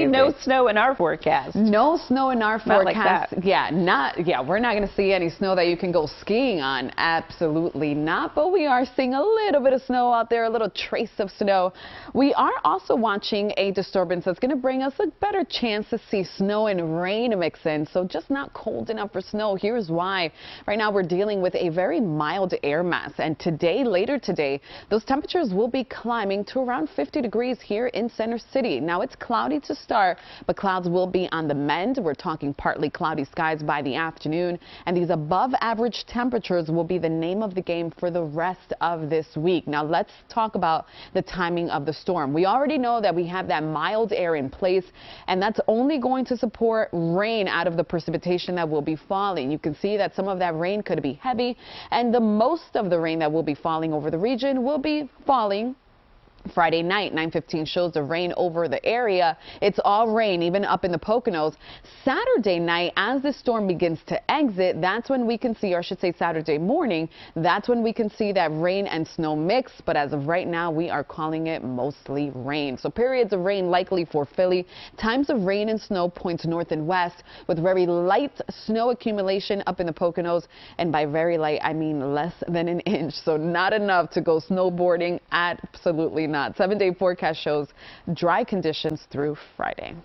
crazy. no snow in our forecast. No snow in our Not like forecast. that. Yeah, we're not going to see any snow that you can go skiing on. Absolutely not. But we are seeing a little bit of snow out there, a little trace of snow. We are also watching a disturbance that's going to bring us a better chance to see snow and rain mix in. So just not cold enough for snow. Here's why. Right now we're dealing with a very mild air mass. And today, later today, those temperatures will be climbing to around 50 degrees here in Center City. Now it's cloudy to start, but clouds will be on the mend. We're talking partly cloudy skies by the afternoon, and these above average temperatures will be the name of the game for the rest of this week. Now let's talk about the timing of the storm. We already know that we have that mild air in place, and that's only going to support rain out of the precipitation that will be falling. You can see that some of that rain could be heavy, and the most of the rain that will be falling over the region will be falling Friday night. 9:15 shows the rain over the area. It's all rain, even up in the Poconos. Saturday night, as the storm begins to exit, that's when we can see, or I should say Saturday morning, that's when we can see that rain and snow mix. But as of right now, we are calling it mostly rain. So periods of rain likely for Philly. Times of rain and snow points north and west, with very light snow accumulation up in the Poconos. And by very light, I mean less than an inch. So not enough to go snowboarding. Absolutely not. 7-day forecast shows dry conditions through Friday.